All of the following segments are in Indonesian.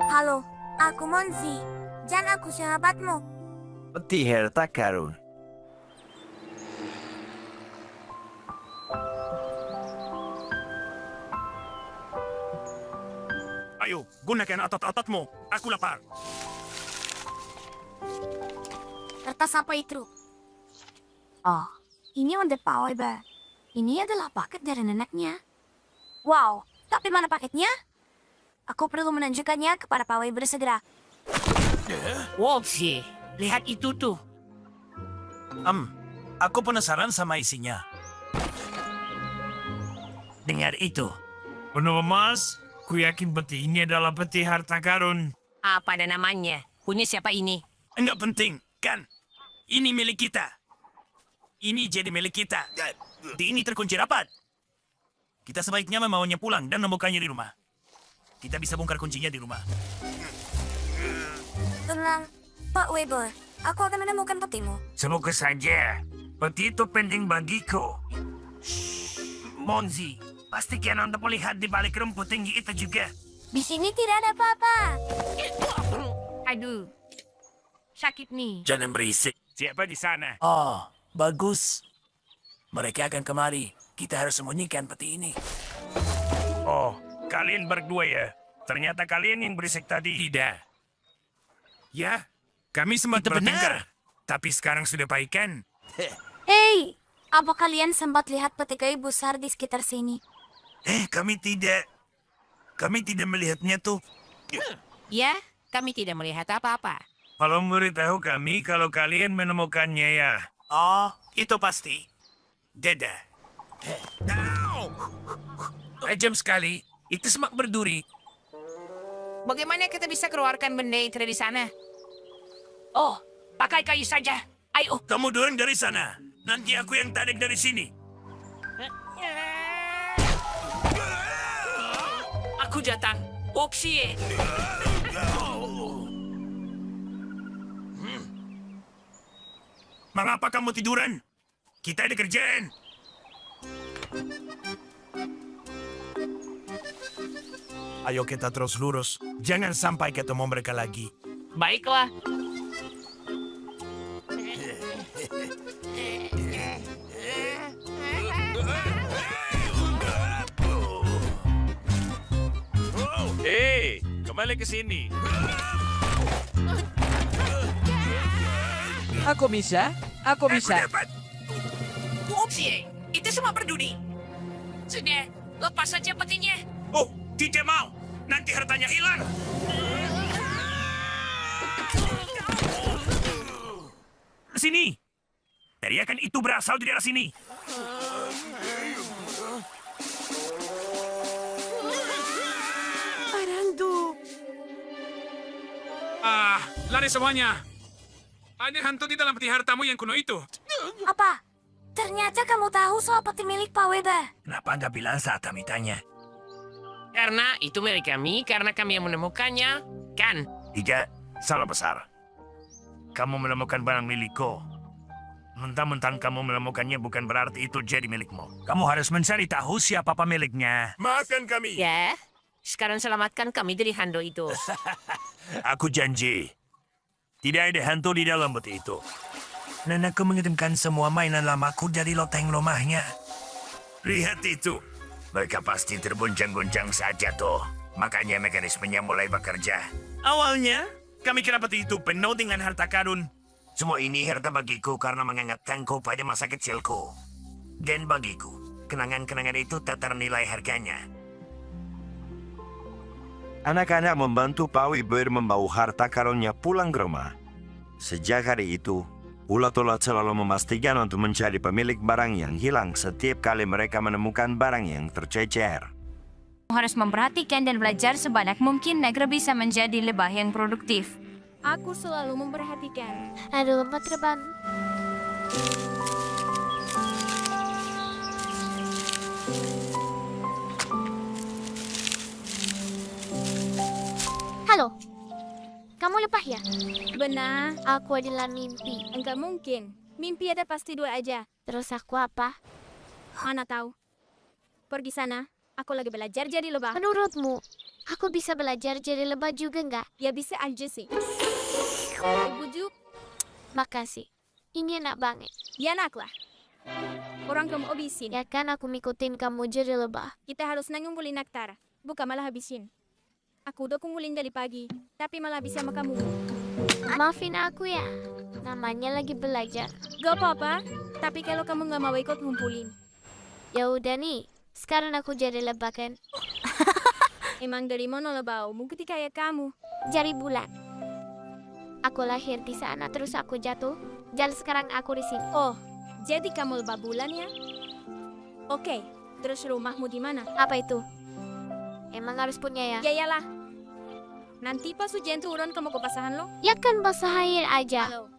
Halo, aku Monzi. Dan aku sahabatmu. Peti harta karun. Ayo, gunakan otot-ototmu. Aku lapar. Kertas apa itu? Oh, ini untuk Pak Weber. Ini adalah paket dari neneknya. Wow, tapi mana paketnya? Aku perlu menunjukkannya kepada Pak Weber segera. Wopsi, lihat itu tuh. Aku penasaran sama isinya. Dengar itu. Penuh emas, ku yakin peti ini adalah peti harta karun. Apa ada namanya? Punya siapa ini? Enggak penting, kan? Ini milik kita. Ini jadi milik kita. Di ini terkunci rapat. Kita sebaiknya membawanya pulang dan membukanya di rumah. Kita bisa bongkar kuncinya di rumah. Tenang, Pak Weber. Aku akan menemukan petimu. Semoga saja. Peti itu penting bagiku. Monzi, pastikan Anda melihat di balik rumput tinggi itu juga. Di sini tidak ada apa-apa. Aduh, sakit nih. Jangan berisik. Siapa di sana? Oh, bagus. Mereka akan kemari. Kita harus sembunyikan peti ini. Oh, kalian berdua ya? Ternyata kalian yang berisik tadi. Tidak. Ya, kami sempat bertengkar. Tapi sekarang sudah baikan. Hei, apa kalian sempat lihat peti kayu besar di sekitar sini? Kami tidak. Kami tidak melihatnya tuh. Ya, kami tidak melihat apa-apa. Kalau memberitahu kami kalau kalian menemukannya ya. Oh, itu pasti. Dadah. Tajam sekali. Itu semak berduri. Bagaimana kita bisa keluarkan benda itu dari sana? Oh, pakai kayu saja. Ayo. Kamu dorong dari sana. Nanti aku yang tarik dari sini. Aku datang. Opsi. Mengapa kamu tiduran? Kita ada kerjaan. Ayo kita terus lurus. Jangan sampai ketemu mereka lagi. Baiklah. Hei, kembali ke sini. Aku bisa. Aku bisa. dapat. Opsi. Itu semua berduri. Sudah, lepas saja petinya. Oh, tidak mau. Nanti hartanya hilang. Sini. Teriakan itu berasal dari arah sini. Lari semuanya. Ada hantu di dalam peti hartamu yang kuno itu. Apa? Ternyata kamu tahu soal peti milik Pak Weber. Kenapa Anda bilang saat kami tanya? Karena itu milik kami, karena kami yang menemukannya, kan? Tidak, salah besar. Kamu menemukan barang milikku. Mentang-mentang kamu menemukannya bukan berarti itu jadi milikmu. Kamu harus mencari tahu siapa pemiliknya. Maafkan kami. Ya, sekarang selamatkan kami dari hantu itu. Aku janji. Tidak ada hantu di dalam peti itu. Nenekku mengirimkan semua mainan lamaku dari loteng rumahnya. Lihat itu. Mereka pasti terguncang-guncang saja tuh. Makanya mekanismenya mulai bekerja. Awalnya, kami kira peti itu penuh dengan harta karun. Semua ini harta bagiku karena mengingatkanku pada masa kecilku. Dan bagiku, kenangan-kenangan itu tak ternilai harganya. Anak-anak membantu Pak Weber membawa harta karunnya pulang ke rumah. Sejak hari itu, ulat-ulat selalu memastikan untuk mencari pemilik barang yang hilang setiap kali mereka menemukan barang yang tercecer. Harus memperhatikan dan belajar sebanyak mungkin agar bisa menjadi lebah yang produktif. Aku selalu memperhatikan. Aduh, lompat terbang. Halo, kamu lepah ya? Benar, Aku adalah mimpi. enggak mungkin. Mimpi ada pasti dua aja. Terus aku apa? Mana tahu. Pergi sana. Aku lagi belajar jadi lebah. Menurutmu, aku bisa belajar jadi lebah juga nggak? Ya bisa aja sih. Bujuk. Makasih. Ini enak banget. Ya nak lah. Orang kamu habisin. Ya kan aku ngikutin kamu jadi lebah. Kita harus ngumpulin nektar. Bukan malah habisin. Aku udah kumpulin dari pagi. Tapi malah habis sama kamu. Maafin aku ya. Namanya lagi belajar. Gak apa-apa. Tapi kalau kamu gak mau ikut ngumpulin. Ya udah nih. Sekarang aku jadi lebah kan. Emang dari mana lebahmu ketika kayak kamu? Jari bulan. Aku lahir di sana terus aku jatuh. Dan sekarang aku di sini. Oh, jadi kamu lebah bulan ya? Oke, terus rumahmu di mana? Apa itu? Emang harus punya ya? Ya iyalah. Nanti pas hujan turun kamu ke pasahan lo? Ya kan basah air aja. Halo.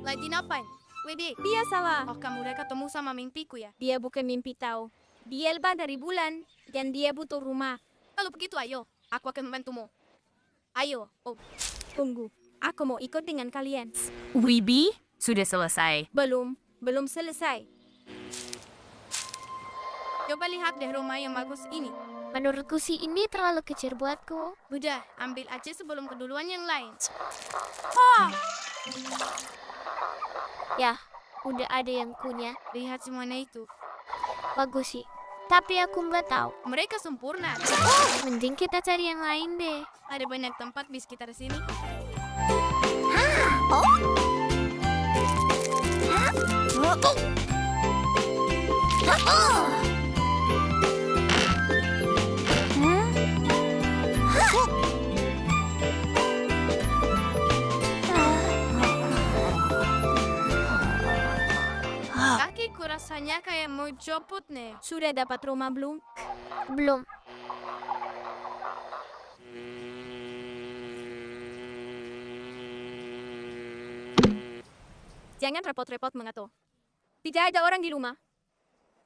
Lagi ngapain? Wede. Biasalah. Oh, kamu udah ketemu sama mimpiku ya? Dia bukan mimpi tahu. Dia lebah dari bulan dan dia butuh rumah. Kalau begitu ayo, aku akan membantumu. Ayo. Oh, tunggu. Aku mau ikut dengan kalian. Wibi, sudah selesai. Belum selesai. Coba lihat deh rumah yang bagus ini. Menurutku sih ini terlalu kecil buatku. Udah, ambil aja sebelum keduluan yang lain. Ya, udah ada yang punya. Lihat semuanya itu. Bagus sih. Tapi aku nggak tahu. Mereka sempurna. Mending kita cari yang lain deh. Ada banyak tempat di sekitar sini. Kakiku rasanya kayak mau copot nih. Sudah dapat rumah belum? Belum. Jangan repot-repot mengatur. Tidak ada orang di rumah.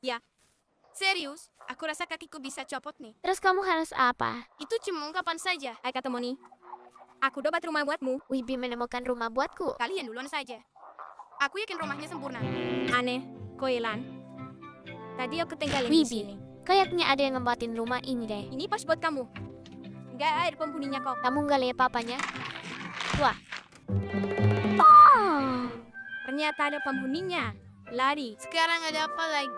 Ya. Serius, aku rasa kakiku bisa copot nih. Terus kamu harus apa? Itu cuma ungkapan saja. Hai kata Moni. Aku dapat rumah buatmu. Wibi menemukan rumah buatku. Kalian duluan saja. Aku yakin rumahnya sempurna. Aneh, Koilan. Tadi aku tinggalin di sini. Wibi, kayaknya ada yang ngebatin rumah ini deh. Ini pas buat kamu. Nggak ada penghuninya kok. Kamu nggak lihat papanya? Wah, Ternyata ada penghuninya. Lari. Sekarang ada apa lagi?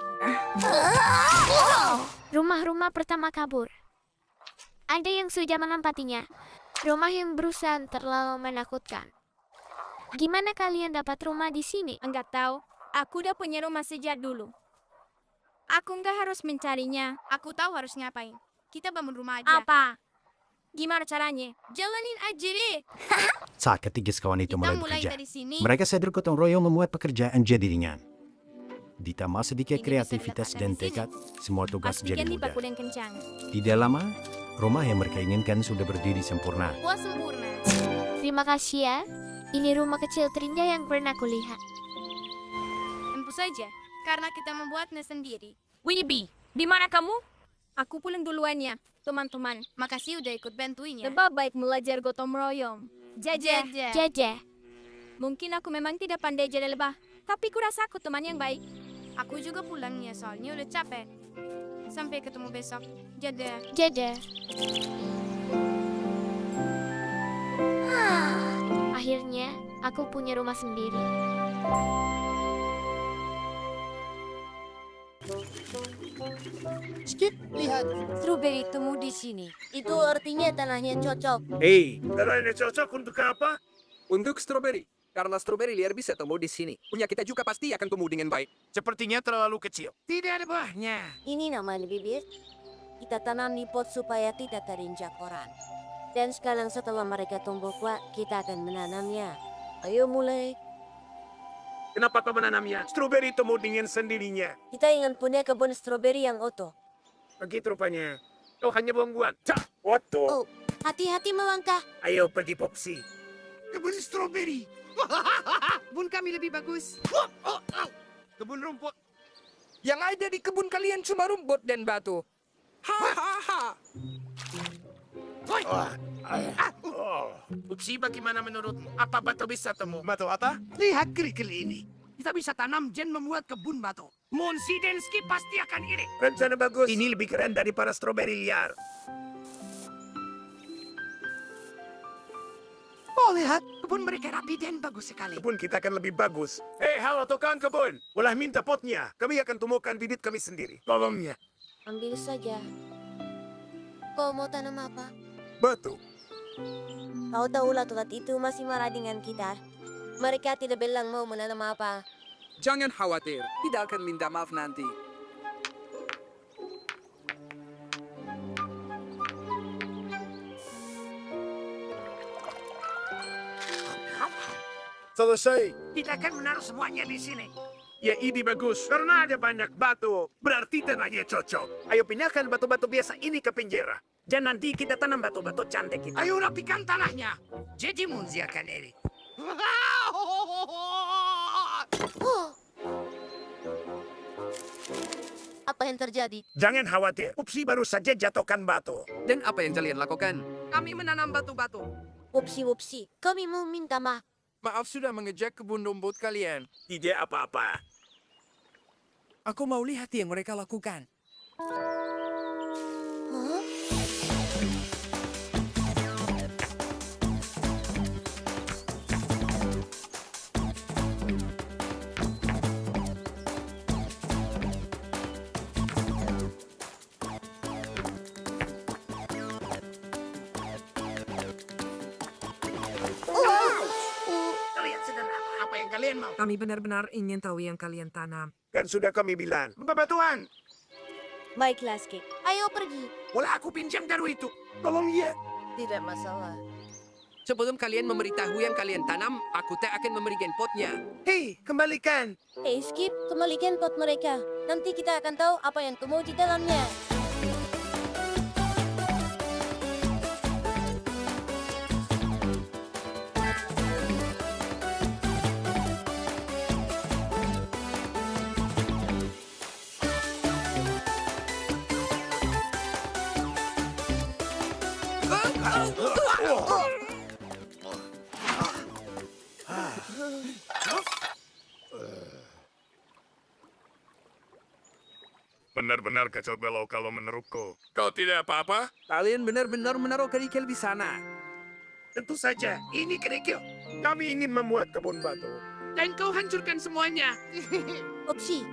rumah-rumah pertama kabur. Ada yang sudah menempatinya. Rumah yang berusaha terlalu menakutkan. Gimana kalian dapat rumah di sini? Enggak tahu. Aku udah punya rumah sejak dulu. Aku nggak harus mencarinya. Aku tahu harus ngapain. Kita bangun rumah aja. Apa? Gimana caranya? Jalanin aja deh. Saat ketiga sekawan itu Kita mulai mulai bekerja, dari sini. mereka sadar gotong royong membuat pekerjaan jadi ringan. Ditambah sedikit Ini bisa kreativitas diletakkan dan di sini. tekad, semua tugas Harus jadi ganti mudah. bakul yang kencang. Tidak lama, rumah yang mereka inginkan sudah berdiri sempurna. Wah sempurna. Terima kasih ya. Ini rumah kecil terindah yang pernah kulihat. Tentu saja. Karena kita membuatnya sendiri. Wibi, di mana kamu? Aku pulang duluan ya, teman-teman. Makasih udah ikut bantuin ya. Lebih baik belajar gotong royong. Jajah. Jajah. Mungkin aku memang tidak pandai jadi lebah, tapi kurasa aku teman yang baik. Aku juga pulang ya, soalnya udah capek. Sampai ketemu besok. Jadah. Jajah. Akhirnya, aku punya rumah sendiri. Skip, lihat. Strawberry temu di sini. Itu artinya tanahnya cocok. Hei, tanahnya cocok untuk apa? Untuk stroberi. Karena stroberi liar bisa tumbuh di sini. Punya kita juga pasti akan tumbuh dengan baik. Sepertinya terlalu kecil. Tidak ada buahnya. Ini namanya bibit. Kita tanam di pot supaya tidak terinjak orang. Dan sekarang setelah mereka tumbuh kuat, kita akan menanamnya. Ayo mulai. Kenapa kau menanamnya? Stroberi tumbuh dengan sendirinya. Kita ingin punya kebun stroberi yang utuh. Begitu rupanya. Kau hanya buang-buang. Cak, wato. Oh, hati-hati melangkah. Ayo pergi Popsi. Kebun stroberi. Kebun kami lebih bagus. Kebun rumput. Yang ada di kebun kalian cuma rumput dan batu. Hahaha. Popsi, bagaimana menurutmu? Apa batu bisa temu? Batu apa? Lihat kerikil ini. kita bisa tanam Jen membuat kebun batu. Monsi Denski pasti akan iri. Rencana bagus. Ini lebih keren daripada stroberi liar. Oh, lihat. Kebun mereka rapi dan bagus sekali. Kebun kita akan lebih bagus. Halo tukang kebun. Boleh minta potnya. Kami akan tumbuhkan bibit kami sendiri. Tolongnya. Ambil saja. Kau mau tanam apa? Batu. Kau tahu ulat-ulat itu masih marah dengan kita. Mereka tidak bilang mau menanam apa. Jangan khawatir, tidak akan minta maaf nanti. Selesai. Kita akan menaruh semuanya di sini. Ya ini bagus. Karena ada banyak batu. Berarti tanahnya cocok. Ayo pindahkan batu-batu biasa ini ke penjara. Dan nanti kita tanam batu-batu cantik kita. Ayo rapikan tanahnya. Jadi Monsi akan iri. Apa yang terjadi? Jangan khawatir. Upsi baru saja jatuhkan batu. Dan apa yang kalian lakukan? Kami menanam batu-batu. Upsi, kami mau minta maaf. Maaf sudah mengejek kebun rumput kalian. Tidak apa-apa. Aku mau lihat yang mereka lakukan. Hah? Kalian sedang apa yang kalian mau? Kami benar-benar ingin tahu yang kalian tanam. Kan sudah kami bilang. Bebatuan. Baiklah, Skip. Ayo pergi. Boleh aku pinjam daru itu? Tolong ya. Tidak masalah. Sebelum kalian memberitahu yang kalian tanam, aku tak akan memberikan potnya. Hei, kembalikan. Hey, Skip, kembalikan pot mereka. Nanti kita akan tahu apa yang tumbuh di dalamnya. Benar-benar kacau balau kalau menurutku. Kau tidak apa-apa? Kalian benar-benar menaruh kerikil di sana. Tentu saja, ini kerikil. Kami ingin membuat kebun batu. Dan kau hancurkan semuanya. Upsi,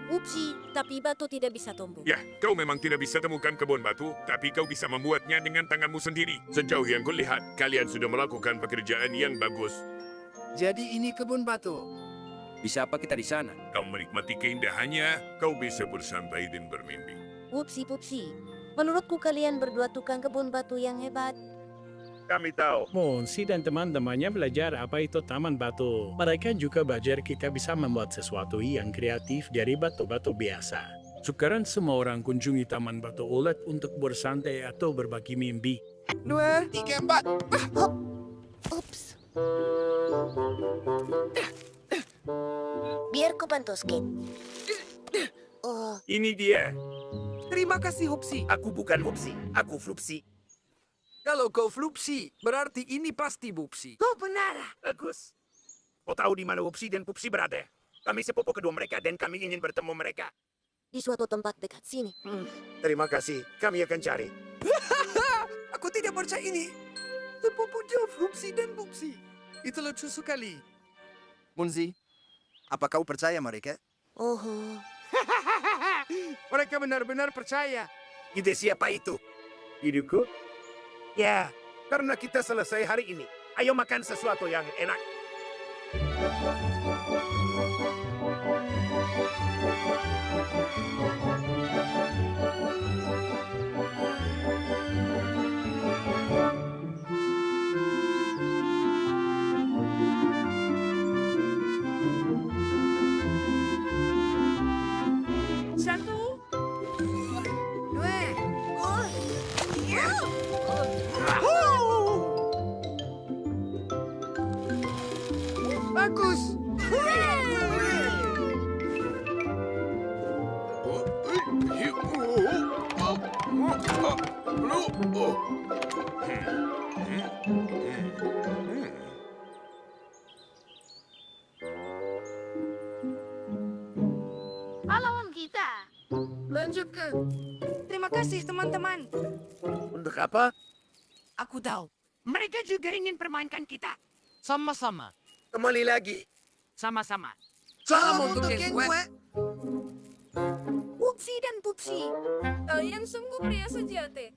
tapi batu tidak bisa tumbuh. Ya, kau memang tidak bisa temukan kebun batu, tapi kau bisa membuatnya dengan tanganmu sendiri. Sejauh yang kulihat, kalian sudah melakukan pekerjaan yang bagus. Jadi ini kebun batu. Bisa apa kita di sana? Kau menikmati keindahannya, kau bisa bersantai dan bermimpi. Upsi. Menurutku kalian berdua tukang kebun batu yang hebat. Kami tahu. Monsi dan teman-temannya belajar apa itu taman batu. Mereka juga belajar kita bisa membuat sesuatu yang kreatif dari batu-batu biasa. Sekarang semua orang kunjungi taman batu ulet untuk bersantai atau berbagi mimpi. 2, 3, 4. Ups. Biar ku bantu, Skip. Oh, Ini dia. Terima kasih, Hupsi. Aku bukan Upsi, aku Flupsi. Kalau kau Flupsi, berarti ini pasti Bupsi. Kau benar. Bagus. Kau tahu di mana Upsi dan Pupsi berada? Kami sepupu kedua mereka dan kami ingin bertemu mereka. di suatu tempat dekat sini. Terima kasih, kami akan cari. Aku tidak percaya ini. Sepupunya Flupsi dan Bupsi. Itu lucu sekali. Monsi, apa kau percaya mereka? Oh, Mereka benar-benar percaya. Ide siapa itu? Iduku? Ya, karena kita selesai hari ini. Ayo makan sesuatu yang enak. Satu, dua, tiga. Bagus. juga. Terima kasih, teman-teman. Untuk apa? Aku tahu. Mereka juga ingin permainkan kita. Sama-sama. Kembali lagi. Sama-sama. Salam untuk yang gue. Pupsi dan Pupsi. Kalian sungguh pria sejati.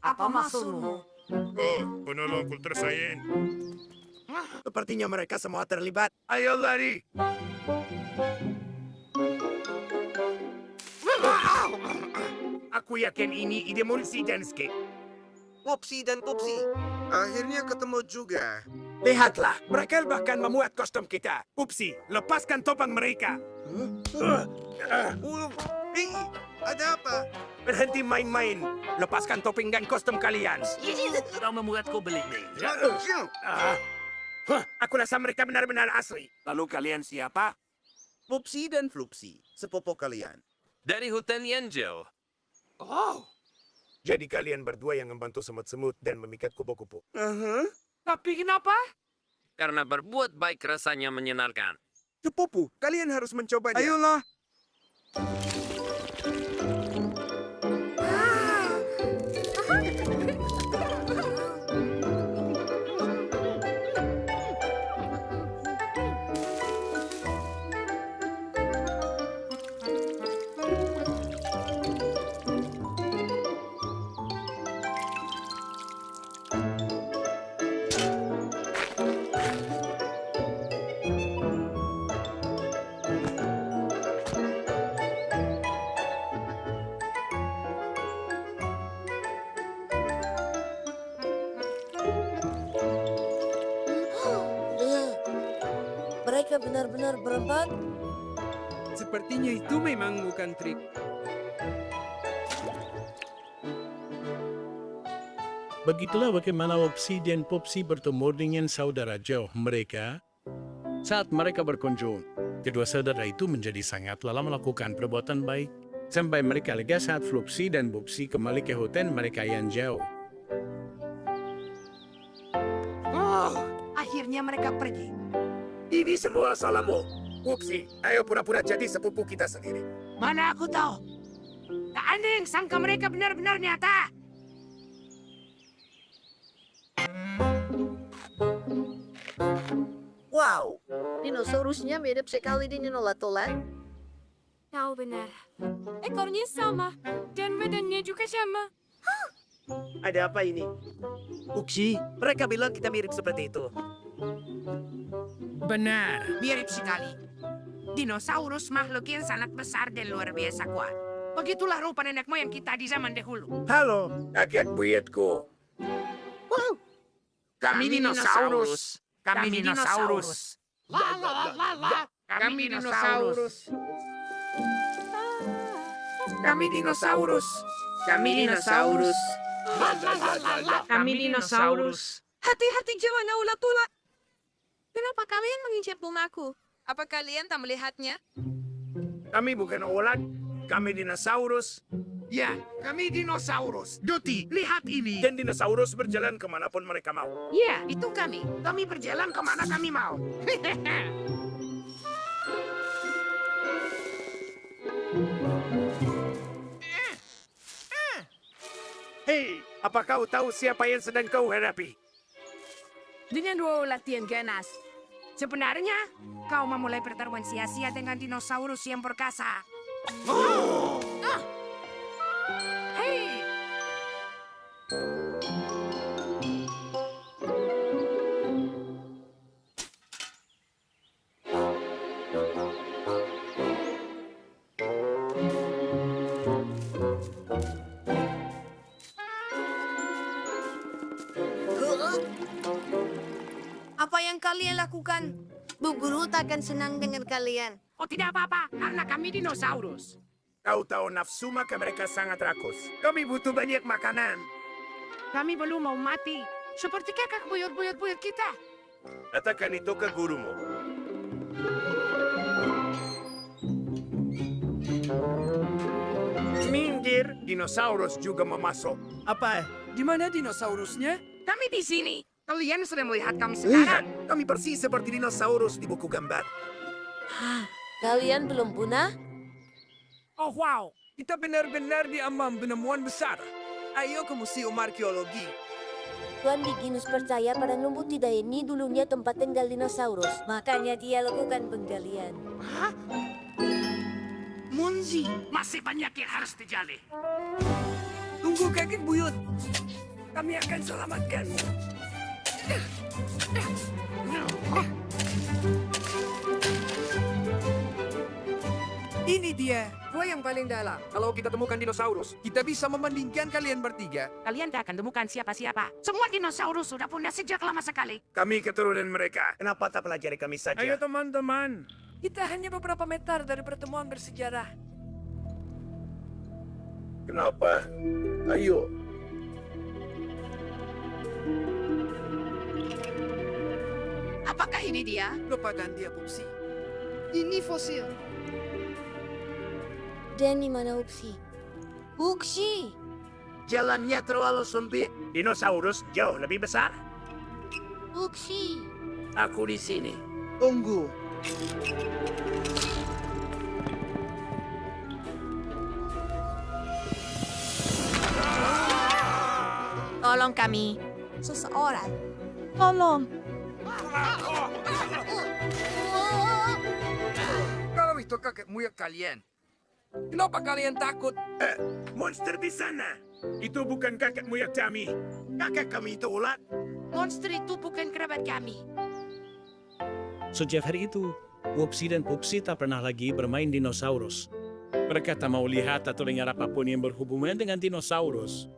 Apa maksudmu? Oh, penolong kultur sains. Sepertinya mereka semua terlibat. Ayo lari. Aku yakin ini ide Munsi dan Skip. Popsi dan Popsi. Akhirnya ketemu juga. Lihatlah, mereka bahkan memuat kostum kita. Upsi, lepaskan topeng mereka. Hei, ada apa? Berhenti main-main. Lepaskan topeng dan kostum kalian. Kau membuatku beli nih. Aku rasa mereka benar-benar asli. Lalu kalian siapa? Popsi dan Flupsi, sepupu kalian. Dari hutan yang jauh. Oh. Jadi kalian berdua yang membantu semut-semut dan memikat kupu-kupu. Tapi kenapa? Karena berbuat baik rasanya menyenangkan. Sepupu, kalian harus mencobanya. Ayolah. Mereka benar-benar berempat. Sepertinya itu memang bukan trik. Begitulah bagaimana Opsi dan Popsi bertemu dengan saudara jauh mereka. Saat mereka berkunjung, kedua saudara itu menjadi sangat lelah melakukan perbuatan baik. Sampai mereka lega saat Flupsi dan Popsi kembali ke hutan mereka yang jauh. Akhirnya mereka pergi. Ini semua salahmu. Upsi, ayo pura-pura jadi sepupu kita sendiri. Mana aku tahu. Tak ada yang sangka mereka benar-benar nyata. Wow, dinosaurusnya mirip sekali dengan Olatolat. Kau benar. Ekornya sama. Dan badannya juga sama. Ada apa ini? Uksi, mereka bilang kita mirip seperti itu. Benar. Mirip sekali. Dinosaurus makhluk yang sangat besar dan luar biasa kuat. Begitulah rupa nenek moyang kita di zaman dahulu. Halo, kakek buyutku. Kami dinosaurus. Kami dinosaurus. Kami dinosaurus. Kami dinosaurus. Kami dinosaurus. Kami dinosaurus. Hati-hati jangan ulat-ulat. Kenapa kalian menginjak lumaku? Apa kalian tak melihatnya? Kami bukan ulat, kami dinosaurus. Ya, kami dinosaurus. Doti, lihat ini. Dan dinosaurus berjalan kemanapun mereka mau. Ya, itu kami. Kami berjalan kemana kami mau. Hei, apa kau tahu siapa yang sedang kau hadapi? Dengan dua ulat yang ganas. Sebenarnya, kau memulai pertarungan sia-sia dengan dinosaurus yang perkasa. Hei! Apa yang kalian lakukan? Bu Guru takkan senang dengan kalian. Oh, tidak apa-apa, karena kami dinosaurus. Kau tahu nafsu maka mereka sangat rakus. Kami butuh banyak makanan. Kami belum mau mati. Seperti kakak buyut-buyut kita. Katakan itu ke gurumu. Minggir, dinosaurus juga memasuk. Apa? Di mana dinosaurusnya? Kami di sini. Kalian sudah melihat kami Lihat, sekarang. kami persis seperti dinosaurus di buku gambar. Kalian belum punah? Oh, wow. Kita benar-benar diambang penemuan besar. Ayo ke Museum Arkeologi. Tuan Diggins percaya pada lumbu tidak ini dulunya tempat tinggal dinosaurus. Makanya dia lakukan penggalian. Munzi, Masih banyak yang harus digali. tunggu kakek buyut. Kami akan selamatkanmu. Ini dia, gua yang paling dalam. Kalau kita temukan dinosaurus, kita bisa membandingkan kalian bertiga. Kalian tak akan temukan siapa-siapa. Semua dinosaurus sudah punah sejak lama sekali. Kami keturunan mereka. Kenapa tak pelajari kami saja? Ayo teman-teman. Kita hanya beberapa meter dari pertemuan bersejarah. Kenapa? Ayo. Apakah ini dia? Lupakan dia, Pupsi. Ini fosil. Dan di mana Uksi? Uksi! Jalannya terlalu sempit. Dinosaurus jauh lebih besar. Uksi! Aku di sini. Tunggu. Tolong kami. Seseorang. Tolong. Kalau itu kakek moyang kalian, kenapa kalian takut? Monster di sana. Itu bukan kakek moyang kami. Kakek kami itu ulat. Monster itu bukan kerabat kami. Sejak hari itu, Wopsi dan Pupsi tak pernah lagi bermain dinosaurus. Mereka tak mau lihat atau dengar apapun yang berhubungan dengan dinosaurus.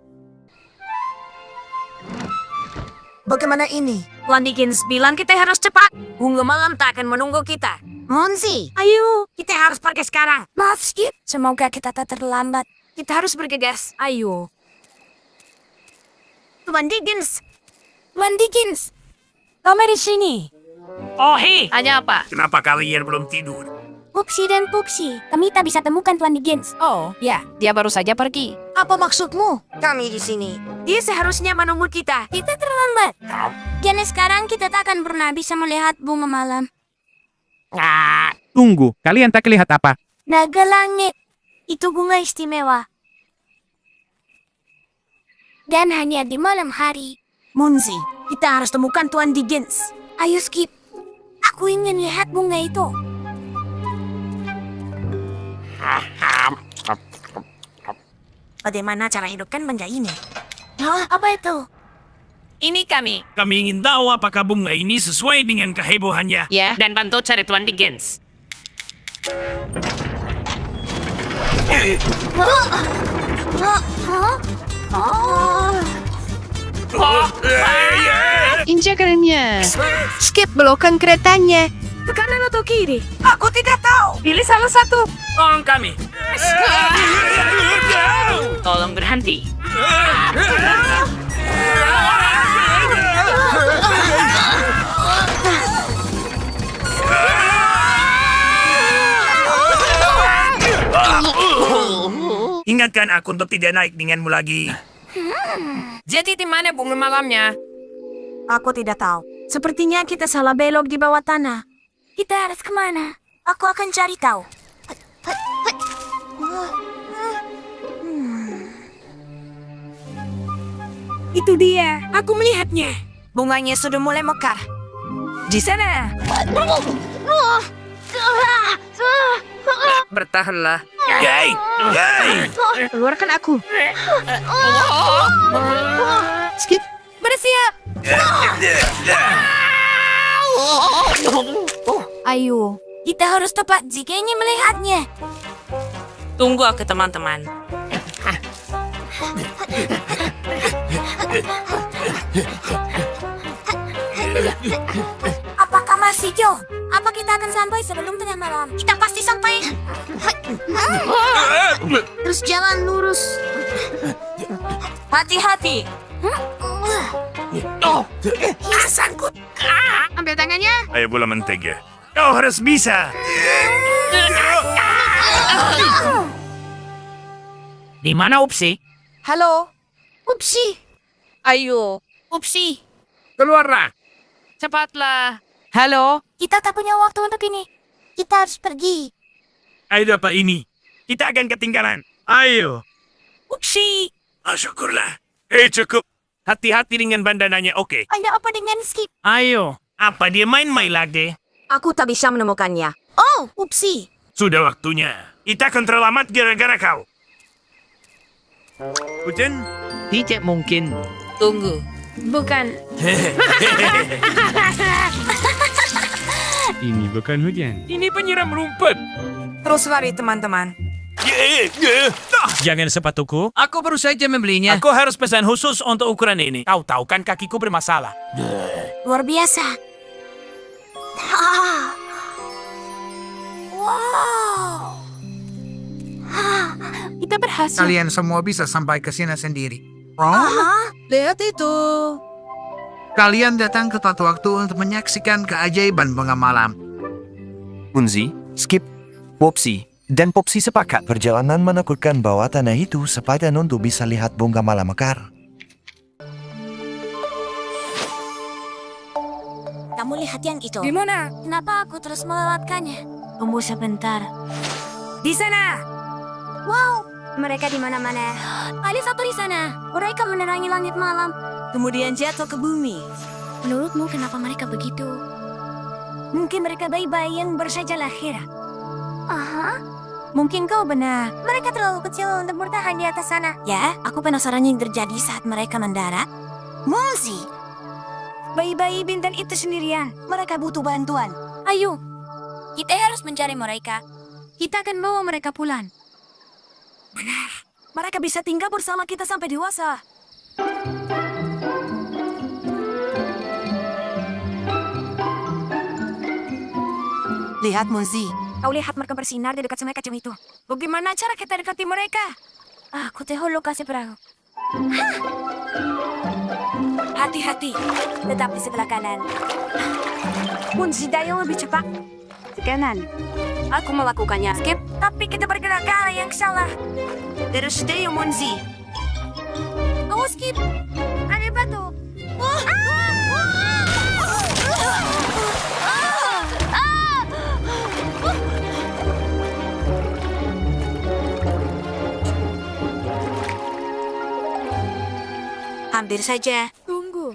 Bagaimana ini? Tuan Diggins bilang kita harus cepat. Bunga malam tak akan menunggu kita. Monzi, ayo. Kita harus pergi sekarang. Maaf, Skip. Semoga kita tak terlambat. Kita harus bergegas. Ayo. Tuan Diggins. Tuan Diggins. Kami di sini. Oh, hei. Hanya apa? Kenapa kalian belum tidur? Pupsi dan Pupsi, kami tak bisa temukan Tuan Diggins. Oh, ya. Dia baru saja pergi. Apa maksudmu? Kami di sini. Dia seharusnya menunggu kita. Kita terlambat. Dan sekarang kita tak akan pernah bisa melihat bunga malam. Tunggu, kalian tak lihat apa? Naga langit. Itu bunga istimewa. Dan hanya di malam hari. Monzi, kita harus temukan Tuan Diggins. Ayo Skip. Aku ingin lihat bunga itu. Bagaimana cara hidupkan benda ini? Hah? Apa itu? Ini kami. Kami ingin tahu apakah bunga ini sesuai dengan kehebohannya. Ya, dan bantu cari Tuan Diggins. Injakannya. Skip belokkan keretanya. Ke kanan atau kiri? Aku tidak tahu. Pilih salah satu. Tolong kami. Tolong berhenti. Ingatkan aku untuk tidak naik denganmu lagi. Jadi di mana bunga malamnya? Aku tidak tahu. Sepertinya kita salah belok di bawah tanah. Kita harus kemana? Aku akan cari tahu. Itu dia. Aku melihatnya. Bunganya sudah mulai mekar. Di sana. Bertahanlah. Yay! Yay! Keluarkan aku. Skip. Bersiap. Ayo, kita harus tepat jika ingin melihatnya. Tunggu aku teman-teman. Apakah masih jauh? Apa kita akan sampai sebelum tengah malam? Kita pasti sampai. Terus jalan lurus. Hati-hati. Sangkut. Ambil tangannya. Ayo bola mentega. Kau harus bisa. Di mana Upsi? Halo. Upsi. Ayo. Upsi. Keluarlah. Cepatlah. Halo. Kita tak punya waktu untuk ini. Kita harus pergi. Ayo apa ini? Kita akan ketinggalan. Ayo. Uksi! Syukurlah. Cukup. Hati-hati dengan bandananya, oke? Ada apa dengan Skip? Ayo. Apa dia main-main lagi? Aku tak bisa menemukannya. Oh, upsi. Sudah waktunya. Kita akan terlambat gara-gara kau. Hujan? Tidak mungkin. Tunggu. Bukan. Ini bukan hujan. Ini penyiram rumput. Terus lari, teman-teman. Jangan sepatuku. Aku baru saja membelinya. Aku harus pesan khusus untuk ukuran ini. Kau tahu kan kakiku bermasalah. Luar biasa. Wow. Kita berhasil. Kalian semua bisa sampai ke sini sendiri. Lihat itu. Kalian datang tepat waktu untuk menyaksikan keajaiban bunga malam. Munzi, Skip, Popsi, dan Popsi sepakat perjalanan menakutkan bawah tanah itu sepadan untuk bisa lihat bunga malam mekar. Kamu lihat yang itu? Di mana? Kenapa aku terus melewatkannya? Tunggu sebentar. Di sana. Wow, mereka di mana-mana. Ada satu di sana. Mereka menerangi langit malam. Kemudian jatuh ke bumi. Menurutmu kenapa mereka begitu? Mungkin mereka bayi-bayi yang baru saja lahir. Aha. Mungkin kau benar. Mereka terlalu kecil untuk bertahan di atas sana. Ya, aku penasaran yang terjadi saat mereka mendarat. Munzi, bayi-bayi bintang itu sendirian. Mereka butuh bantuan. Ayo, kita harus mencari mereka. Kita akan bawa mereka pulang. Benar. Mereka bisa tinggal bersama kita sampai dewasa. Lihat Munzi. Kau lihat mereka bersinar di dekat sungai kacang itu. Bagaimana cara kita dekati mereka? Aku tahu lokasi perahu. Hati-hati. Tetap di sebelah kanan. Munzi, daya lebih cepat. Kanan. Aku melakukannya. Skip. Tapi kita bergerak ke arah yang salah. Terus deh Munzi. Oh, Skip. Ada batu. Hampir saja. Tunggu.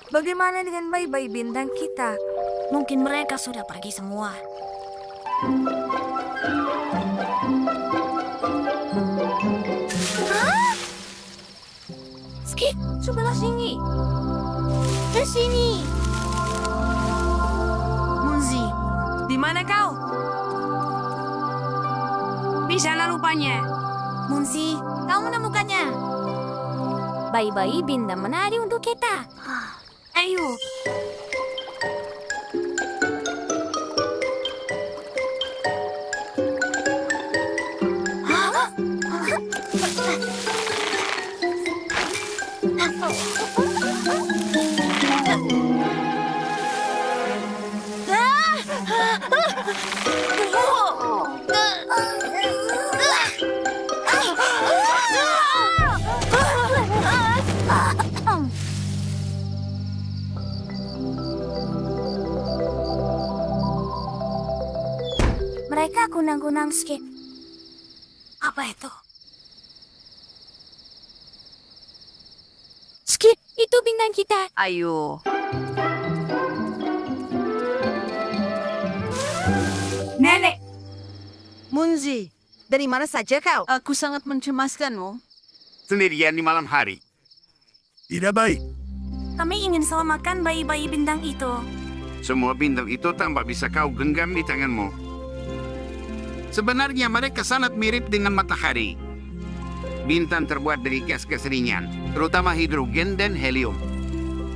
Bagaimana dengan bayi-bayi bintang kita? Mungkin mereka sudah pergi semua. Skip, sebelah sini. Ke sini. Munzi, di mana kau? Di sana rupanya. Munzi, kau menemukannya. Bayi-bayi bintang menari untuk kita. Ayo. Mereka kunang-kunang Skip. Apa itu? Skip, itu bintang kita. Ayo. Nenek. Munzi, dari mana saja kau? Aku sangat mencemaskanmu. Sendirian di malam hari. Tidak baik. Kami ingin selamatkan bayi-bayi bintang itu. Semua bintang itu tampak bisa kau genggam di tanganmu. Sebenarnya mereka sangat mirip dengan matahari. Bintang terbuat dari gas-gas ringan, terutama hidrogen dan helium.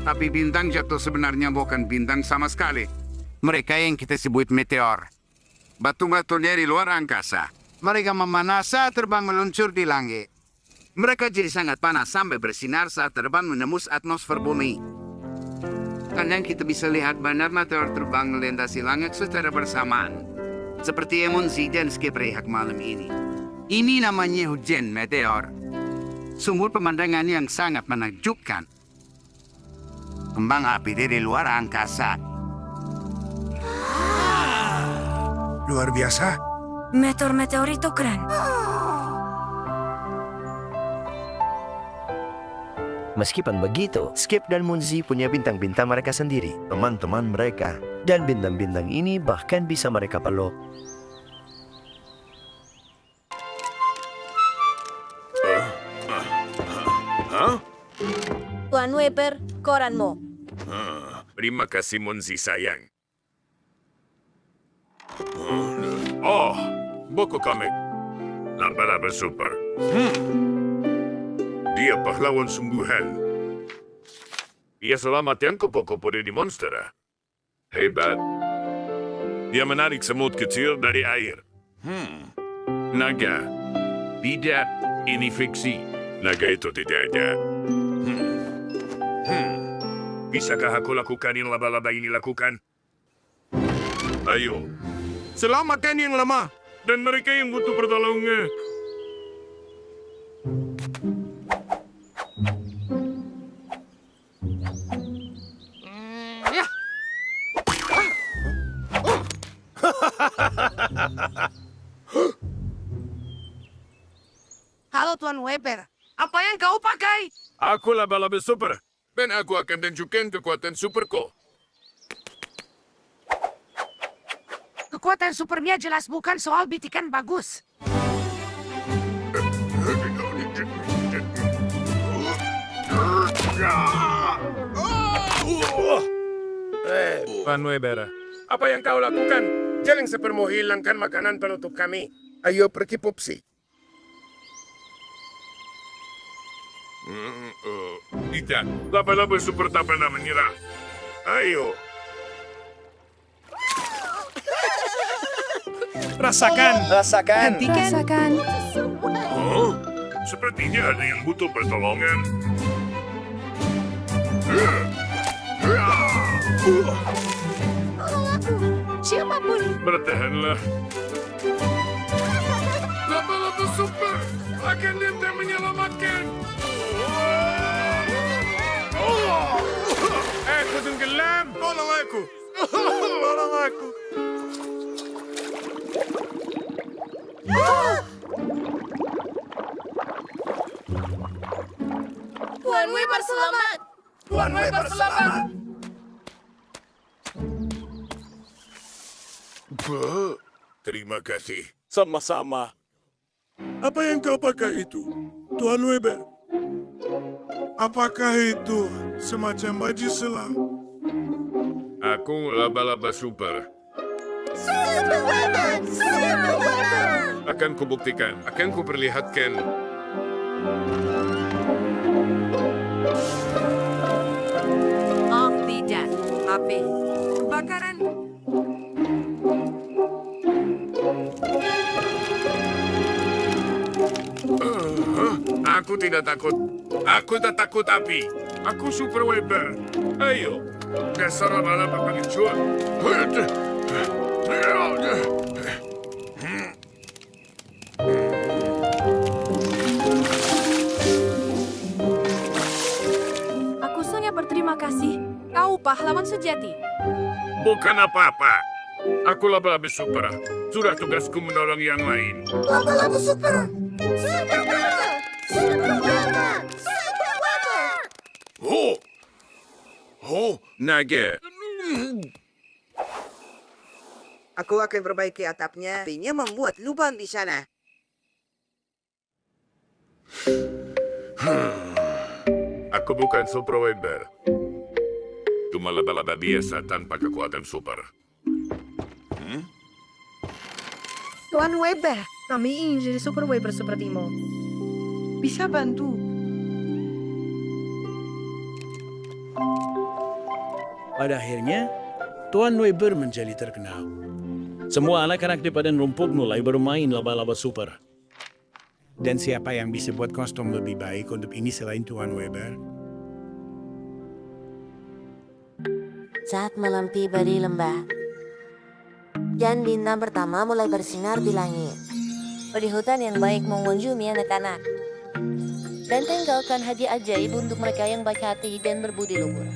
Tapi bintang jatuh sebenarnya bukan bintang sama sekali. Mereka yang kita sebut meteor. Batu-batu dari luar angkasa. Mereka memanas saat terbang meluncur di langit. Mereka jadi sangat panas sampai bersinar saat terbang menembus atmosfer bumi. Kadang kita bisa lihat banyak meteor terbang melintasi langit secara bersamaan. Seperti Munzi dan Skip rehat malam ini. Ini namanya hujan meteor. Sumber pemandangan yang sangat menakjubkan. Kembang api dari luar angkasa. luar biasa. Meteor itu keren. Meskipun begitu, Skip dan Munzi punya bintang-bintang mereka sendiri, teman-teman mereka. Dan bintang-bintang ini bahkan bisa mereka peluk. Tuan Weber, koranmu. Terima kasih, Munzi sayang. Oh, buku komik. Laba-laba super. Dia pahlawan sungguhan. Dia selamatkan kupu-kupu dari monster. Hebat. Dia menarik semut kecil dari air. Naga. Tidak, ini fiksi. Naga itu tidak ada. Bisakah aku lakukan yang laba-laba ini lakukan? Ayo. Selamatkan yang lemah. Dan mereka yang butuh pertolongan. Halo Tuan Weber, apa yang kau pakai? Aku laba-laba super. Dan aku akan tunjukkan kekuatan superku. Kekuatan supernya jelas bukan soal bitikan bagus. Tuan Weber, apa yang kau lakukan? Jangan sepermu hilangkan makanan penutup kami. Ayo pergi Pupsi. Tidak, laba-laba super tak pernah menyerah. Ayo. Rasakan. Rasakan. Oh, sepertinya ada yang butuh pertolongan. Siapapun. Bertahanlah. Laba-laba super akan datang menyelamatkan. Aku tenggelam. Tolong aku. Tolong aku. Tuan Weber selamat. Tuan Weber selamat. Terima kasih. Sama-sama. Apa yang kau pakai itu, Tuan Weber? Apakah itu semacam baju selam? Aku laba-laba super. Super Weber. Akan kubuktikan, akan kuperlihatkan. Oh tidak, api. Kebakaran. Aku tidak takut. Aku tak takut api. Aku Super Weber. Ayo. Dasar laba-laba pengecut. Aku sangat berterima kasih. Kau pahlawan sejati. Bukan apa-apa. Aku laba-laba super. Sudah tugasku menolong yang lain. Laba-laba super. Super Weber. Super Weber. Super Weber. Oh! Oh, naga. Aku akan perbaiki atapnya. Apinya membuat lubang di sana. Aku bukan Super Weber. Cuma laba-laba biasa tanpa kekuatan super. Tuan Weber, kami ingin jadi Super Weber sepertimu. Bisa bantu. Pada akhirnya, Tuan Weber menjadi terkenal. Semua anak-anak di padang rumput mulai bermain laba-laba super. Dan siapa yang bisa buat kostum lebih baik untuk ini selain Tuan Weber? Saat malam tiba di lembah, dan bintang pertama mulai bersinar di langit. Di hutan yang baik mengunjungi anak-anak. Dan tinggalkan hadiah ajaib untuk mereka yang baik hati dan berbudi luhur.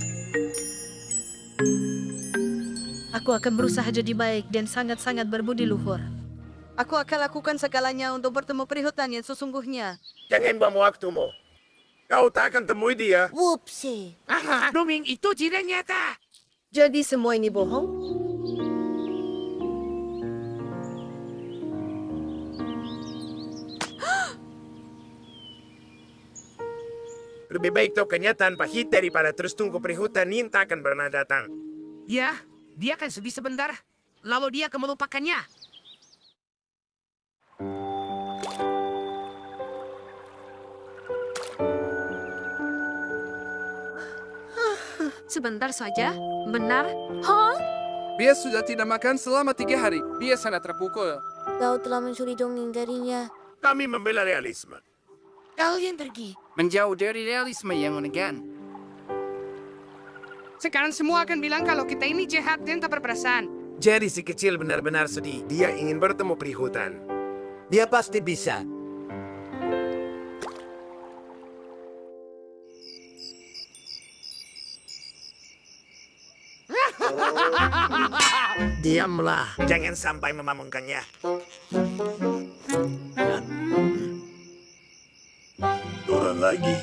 Aku akan berusaha jadi baik dan sangat-sangat berbudi luhur. Aku akan lakukan segalanya untuk bertemu perihutan yang sesungguhnya. Jangan buang waktumu. Kau tak akan temui dia. Whoopsie. Duming itu tidak nyata. Jadi semua ini bohong? Lebih baik tahu kenyataan pahit daripada terus tunggu perihutan yang tak akan pernah datang. Ya, dia akan sedih sebentar. Lalu dia akan melupakannya. Sebentar saja. Benar? Dia sudah tidak makan selama 3 hari. Dia sangat terpukul. Kau telah mencuri dongeng darinya. Kami membela realisme. Kalian pergi. Menjauh dari realisme yang menekan. Sekarang semua akan bilang kalau kita ini jahat dan tak berperasaan. Jadi si kecil benar-benar sedih. Dia ingin bertemu perihutan. Dia pasti bisa. Diamlah. Jangan sampai memamungkannya. Turun lagi.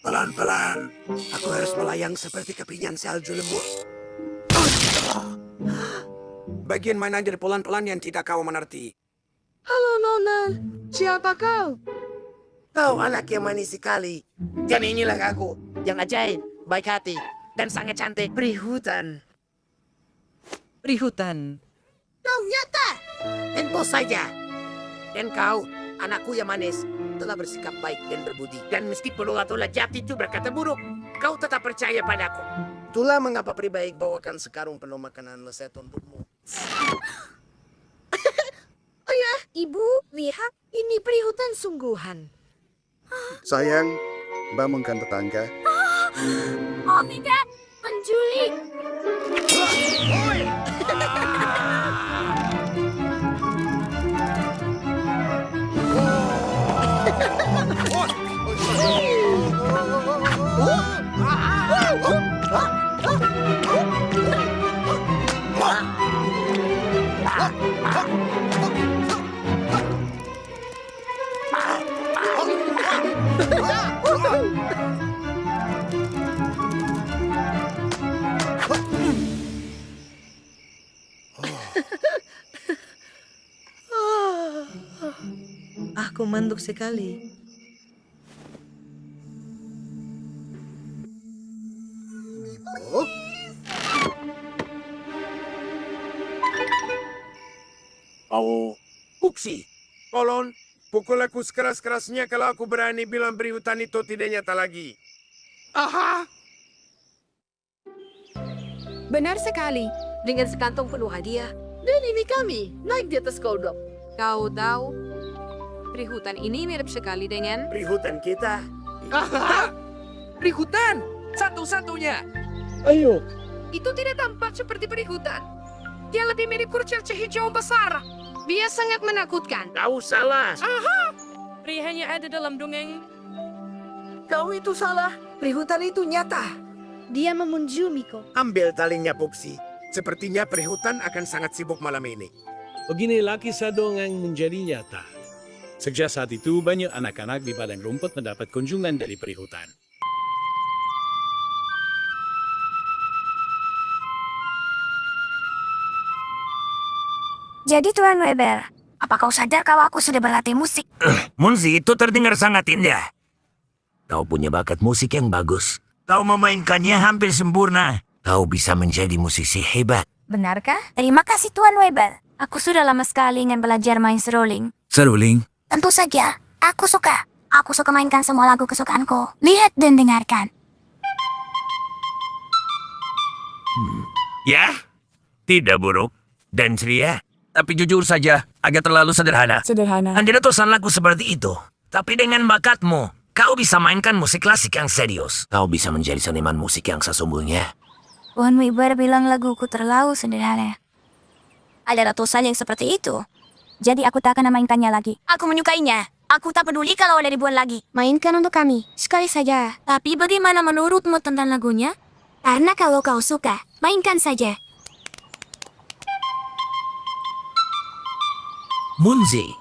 Pelan-pelan. Aku harus melayang seperti kepingan salju lembut. Bagian mana dari pelan-pelan yang tidak kau mengerti. Halo Nona, siapa kau? Kau anak yang manis sekali. Dan inilah aku. Yang ajaib, baik hati, dan sangat cantik. Perihutan. Perihutan. Kau nyata. Tentu saja. Dan kau, anakku yang manis, telah bersikap baik dan berbudi. Dan meskipun ulat-ulat jahat itu berkata buruk, kau tetap percaya padaku. Itulah mengapa peri baik bawakan sekarung penuh makanan lezat untukmu. Ayah, ibu, lihat. Ini perihutan sungguhan. Sayang, bangunkan tetangga. Oh tidak, penculik. Aku manduk sekali. Oh, Puksi, tolong pukul aku sekeras-kerasnya kalau aku berani bilang perihutan itu tidak nyata lagi. Aha! Benar sekali. Dengan sekantong penuh hadiah. Dan ini kami, naik di atas kodok. Kau tahu, perihutan ini mirip sekali dengan... Perihutan kita. Perihutan! Satu-satunya! Ayo, Itu tidak tampak seperti perihutan. Dia lebih mirip kurcaci hijau besar. Dia sangat menakutkan. Kau salah. Pria hanya ada dalam dongeng. Kau itu salah. Perihutan itu nyata. Dia memunjumiku. Ambil talinya, Puksi. Sepertinya perihutan akan sangat sibuk malam ini. beginilah kisah dongeng menjadi nyata. Sejak saat itu, banyak anak-anak di padang rumput mendapat kunjungan dari perihutan. Jadi Tuan Weber, apa kau sadar kalau aku sudah berlatih musik? Munzi, itu terdengar sangat indah. Kau punya bakat musik yang bagus. Kau memainkannya hampir sempurna. Kau bisa menjadi musisi hebat. Benarkah? Terima kasih Tuan Weber. Aku sudah lama sekali ingin belajar main seruling. Seruling? Tentu saja, aku suka. Aku suka mainkan semua lagu kesukaanku. Lihat dan dengarkan. Ya, tidak buruk dan ceria. Tapi jujur saja, agak terlalu sederhana. Sederhana. Anda ratusan lagu seperti itu. Tapi dengan bakatmu, kau bisa mainkan musik klasik yang serius. Kau bisa menjadi seniman musik yang sesungguhnya. Tuan Weber bilang laguku terlalu sederhana. Ada ratusan yang seperti itu. Jadi aku tak akan memainkannya lagi. Aku menyukainya. Aku tak peduli kalau ada ribuan lagi. Mainkan untuk kami, sekali saja. Tapi bagaimana menurutmu tentang lagunya? Karena kalau kau suka, mainkan saja. Munzi,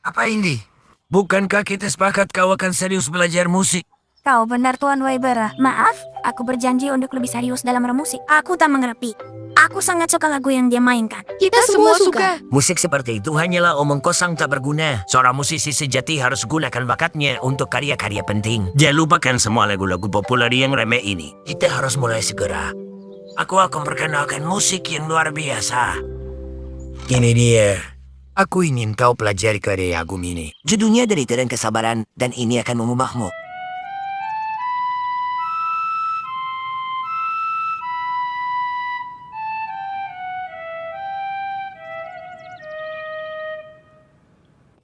apa ini? Bukankah kita sepakat kau akan serius belajar musik? Kau benar Tuan Weber. Maaf, aku berjanji untuk lebih serius dalam bermusik. Aku tak mengerti. Aku sangat suka lagu yang dia mainkan. Kita semua suka. Musik seperti itu hanyalah omong kosong tak berguna. Seorang musisi sejati harus gunakan bakatnya untuk karya-karya penting. Jangan lupakan semua lagu-lagu populer yang remeh ini. Kita harus mulai segera. Aku akan perkenalkan musik yang luar biasa. Ini dia. Aku ingin kau pelajari karya Agung ini. Judulnya Derita dan Kesabaran, dan ini akan mengubahmu.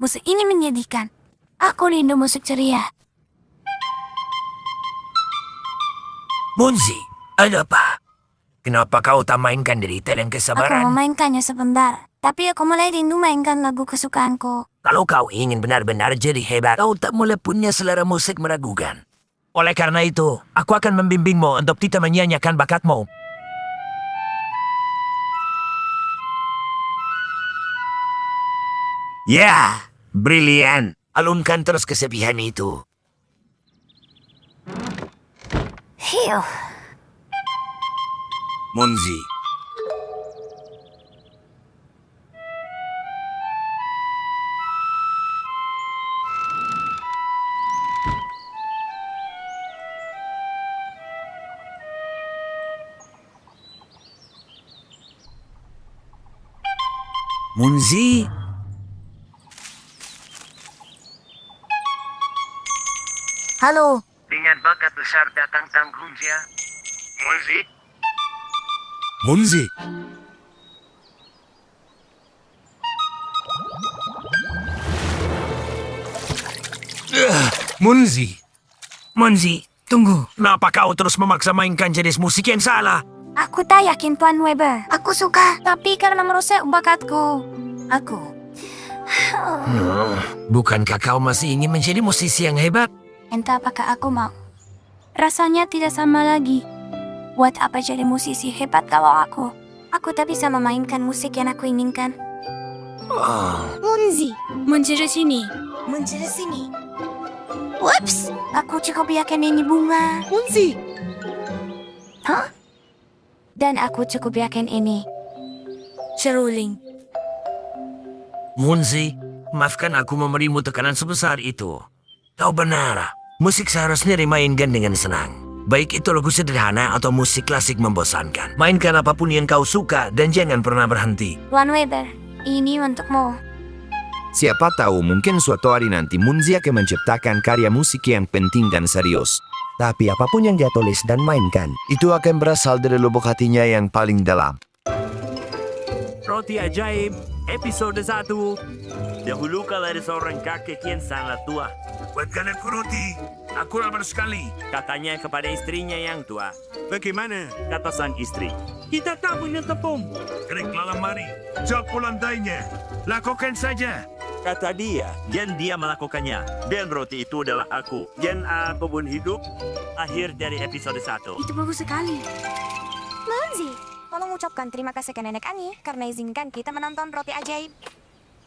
Musik ini menyedihkan. Aku rindu musik ceria. Munzi, ada apa? Kenapa kau tak mainkan Derita dan Aku Kesabaran? memainkannya sebentar. Tapi aku mulai rindu mainkan lagu kesukaanku. Kalau kau ingin benar-benar jadi hebat, kau tak boleh punya selera musik meragukan. Oleh karena itu, aku akan membimbingmu untuk tidak menyanyikan bakatmu. Ya, brilian. Alunkan terus kesepihan itu. Hiu. Munzi. Munzi. Halo. Dengan bakat besar datang tanggungjawab. Munzi. Munzi. Munzi. Munzi, tunggu. Kenapa kau terus memaksa mainkan jenis musik yang salah? Aku tak yakin Tuan Weber. Aku suka, tapi karena merusak bakatku. Bukankah kau masih ingin menjadi musisi yang hebat? Entah apakah aku mau. Rasanya tidak sama lagi. Buat apa jadi musisi hebat kalau aku tak bisa memainkan musik yang aku inginkan. Munzi, Mencari sini. Whoops, aku cukup yakin ini bunga. Munzi, Hah? Dan aku cukup yakin ini seruling. Munzi, maafkan aku memberimu tekanan sebesar itu. Kau benar. Musik seharusnya dimainkan dengan senang. Baik itu lagu sederhana atau musik klasik membosankan. Mainkan apapun yang kau suka dan jangan pernah berhenti. Tuan Weber, ini untukmu. Siapa tahu mungkin suatu hari nanti Munzi akan menciptakan karya musik yang penting dan serius. Tapi apapun yang dia tulis dan mainkan, itu akan berasal dari lubuk hatinya yang paling dalam. Roti Ajaib, episode 1. Dahulu kala ada seorang kakek yang sangat tua. Buatkan aku roti. Aku lapar sekali. Katanya kepada istrinya yang tua. Bagaimana? Kata sang istri. Kita tak punya tepung. Keriklah lemari. Sapu lantainya. Lakukan saja. Kata dia, dan dia melakukannya. Dan roti itu adalah aku. Dan aku pun hidup. Akhir dari episode 1. Itu bagus sekali. Munzi, tolong ucapkan terima kasih ke Nenek Ani karena izinkan kita menonton Roti Ajaib.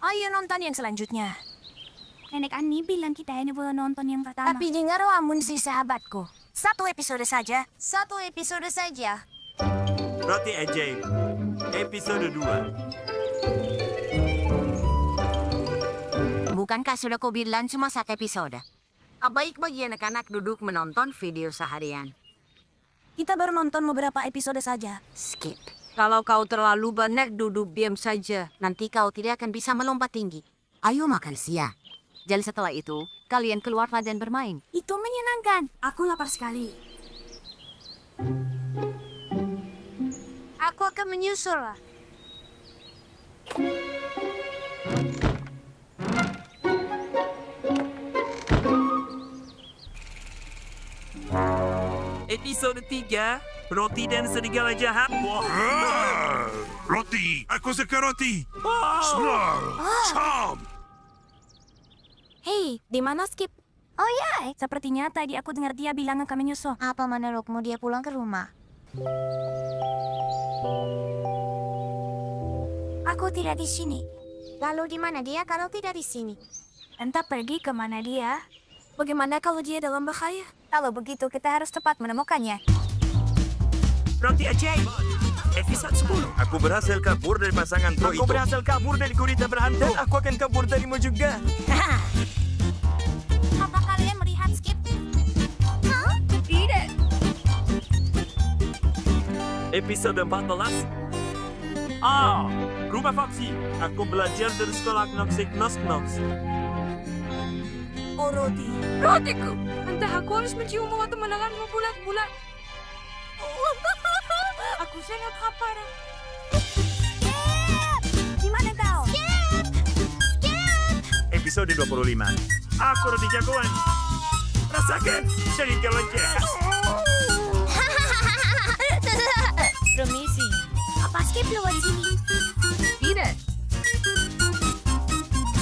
Ayo nonton yang selanjutnya. Nenek Ani bilang kita ini boleh nonton yang pertama. Tapi dengar Munzi sahabatku. 1 episode saja. 1 episode saja. Roti Ajaib, episode 2. Bukankah sudah kau bilang cuma 1 episode? Baik bagi anak-anak duduk menonton video seharian. Kita baru nonton beberapa episode saja. Skip. Kalau kau terlalu banyak duduk diam saja, nanti kau tidak akan bisa melompat tinggi. Ayo makan siang. Jadi setelah itu, kalian keluarlah dan bermain. Itu menyenangkan. Aku lapar sekali. Aku akan menyusul. Episode 3, Roti dan Serigala Jahat. Roti! Aku suka roti! Snarl! Chomp! Hei, di mana Skip? Oh ya, sepertinya tadi aku dengar dia bilang akan menyusul. Apa menurutmu dia pulang ke rumah? Aku tidak di sini. Lalu di mana dia kalau tidak di sini? Entah pergi kemana dia. Bagaimana kalau dia dalam bahaya? Kalau begitu kita harus cepat menemukannya. Roti ajaib. Episode 10. Aku berhasil kabur dari pasangan pro itu. Aku berhasil kabur dari gurita berhantu. Dan aku akan kabur darimu juga. Apa kalian melihat Skip? Tidak. Episode 14. Rumah Foxy. Aku belajar dari sekolah Knoxik Knox. Oh, Roti. Rotiku, entah aku harus menciummu atau menelanmu bulat-bulat. Aku sangat lapar. Di mana kau? Episode 25. Aku roti jagoan. Rasakan cerita loncat. Permisi. Apa Skip lewat sini? Tidak.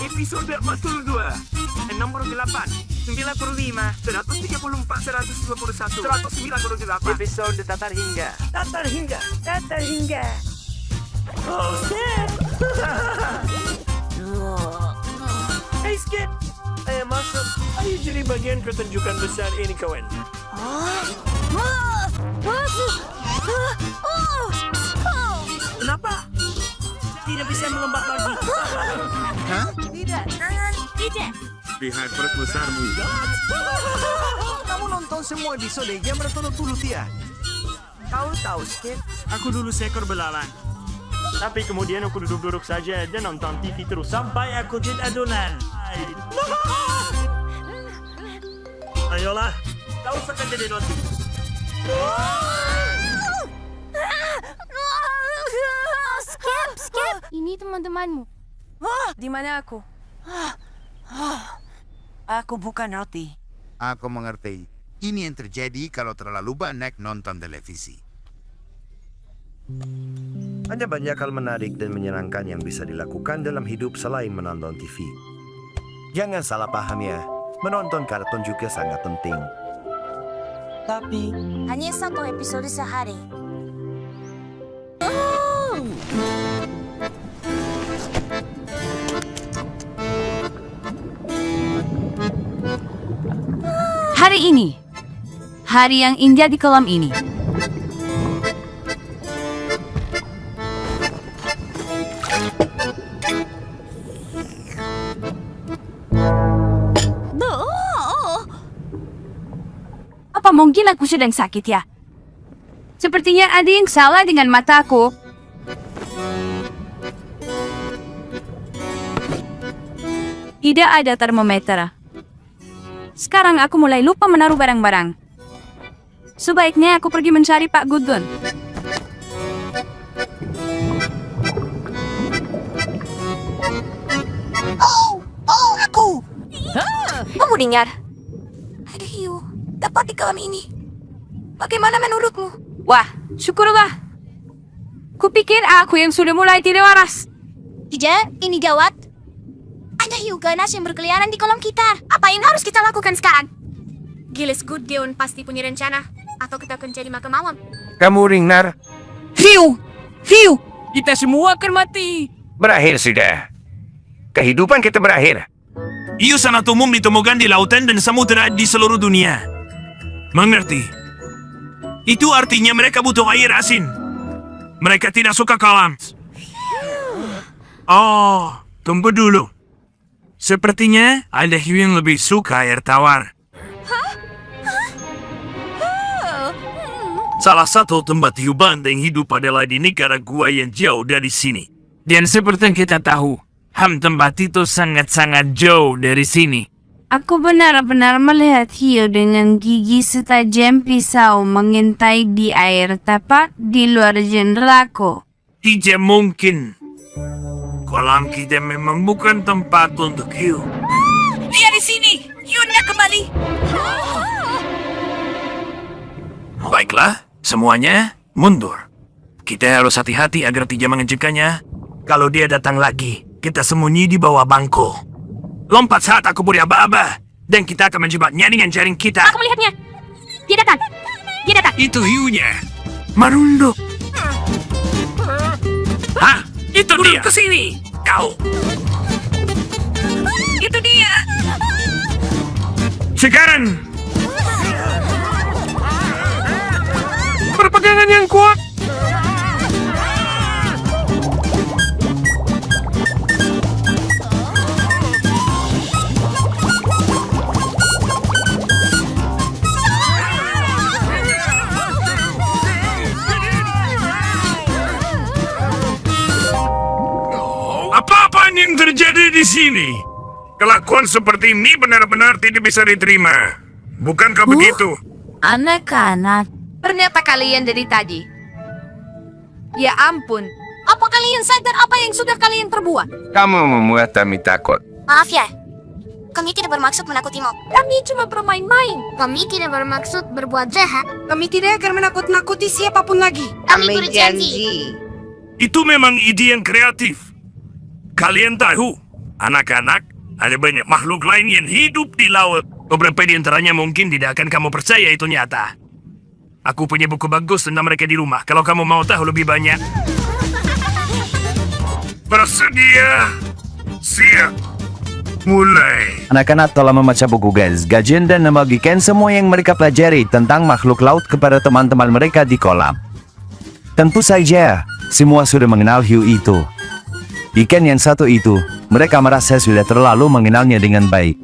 Episode 42. Nomor 8, 95, 134, 151, 198. Episode Tatar Hingga. Oh, shit! Hey, Skip! Ayo masuk. Ayo jadi bagian pertunjukan besar ini, kawan. Kenapa? Tidak bisa melompat lagi. Hah? Tidak. Lihat perut besarmu. Kamu nonton semua episode yang berturut-turut ya? Kau tahu, Skip? Aku dulu seekor belalang. Tapi kemudian aku duduk-duduk saja dan nonton TV terus sampai aku jadi adonan. Ayolah, kau akan jadi roti. Skip! Ini teman-temanmu. Di mana aku? Aku bukan roti. Aku mengerti. Ini yang terjadi kalau terlalu banyak nonton televisi. Ada banyak hal menarik dan menyenangkan yang bisa dilakukan dalam hidup selain menonton TV. Jangan salah paham ya, menonton kartun juga sangat penting. Tapi hanya satu episode sehari. Hari ini, hari yang indah di kolam ini. Apa mungkin aku sedang sakit ya? Sepertinya ada yang salah dengan mataku. Tidak ada termometer. Sekarang aku mulai lupa menaruh barang-barang. Sebaiknya aku pergi mencari Pak Gudun. Aku! Kamu dengar? Ada hiu tepat di kolam ini. Bagaimana menurutmu? Wah, syukurlah. Kupikir aku yang sudah mulai tidak waras. Tidak, ini gawat. Ada hiu ganas yang berkeliaran di kolam kita. Apa yang harus kita lakukan sekarang? Gilles Goodgeon pasti punya rencana. Atau kita akan cari makan malam. Kamu ringnar. Hiu! Kita semua akan mati. Berakhir sudah. Kehidupan kita berakhir. Hiu sangat umum ditemukan di lautan dan samudera di seluruh dunia. Mengerti? Itu artinya mereka butuh air asin. Mereka tidak suka kolam. Oh, tunggu dulu. Sepertinya ada hiu yang lebih suka air tawar. Salah satu tempat hiu banteng hidup adalah di negara gua yang jauh dari sini. Dan seperti yang kita tahu, tempat itu sangat-sangat jauh dari sini. Aku benar-benar melihat hiu dengan gigi setajam pisau mengintai di air tepat di luar jendelaku. Tidak mungkin. Kolam kita memang bukan tempat untuk hiu. Dia di sini. Hiunya kembali. Baiklah, semuanya mundur. Kita harus hati-hati agar tidak mengejutkannya. Kalau dia datang lagi, kita sembunyi di bawah bangku. Lompat saat aku beri aba-aba, dan kita akan menjebaknya dengan jaring kita. Aku melihatnya. Dia datang. Dia datang. Itu hiunya. Marunduk. Hah? Itu dia. Ke sini. Kau. Itu dia. Sekarang. Perpegangan yang kuat. Apa-apaan yang terjadi di sini? Kelakuan seperti ini benar-benar tidak bisa diterima. Bukankah begitu? Anak-anak, ternyata kalian dari tadi. Ya ampun, apa kalian sadar apa yang sudah kalian perbuat? Kamu membuat kami takut. Maaf ya, kami tidak bermaksud menakutimu. Kami cuma bermain-main. Kami tidak bermaksud berbuat jahat. Kami tidak akan menakut-nakuti siapapun lagi. Kami berjanji. Itu memang ide yang kreatif. Kalian tahu, anak-anak, ada banyak makhluk lain yang hidup di laut. Beberapa di antaranya mungkin tidak akan kamu percaya itu nyata. Aku punya buku bagus tentang mereka di rumah. Kalau kamu mau tahu lebih banyak. Bersedia. Siap. Mulai. Anak-anak telah membaca buku guys, gajian dan membagikan semua yang mereka pelajari tentang makhluk laut kepada teman-teman mereka di kolam. Tentu saja, semua sudah mengenal hiu itu. Ikan yang satu itu, mereka merasa sudah terlalu mengenalnya dengan baik.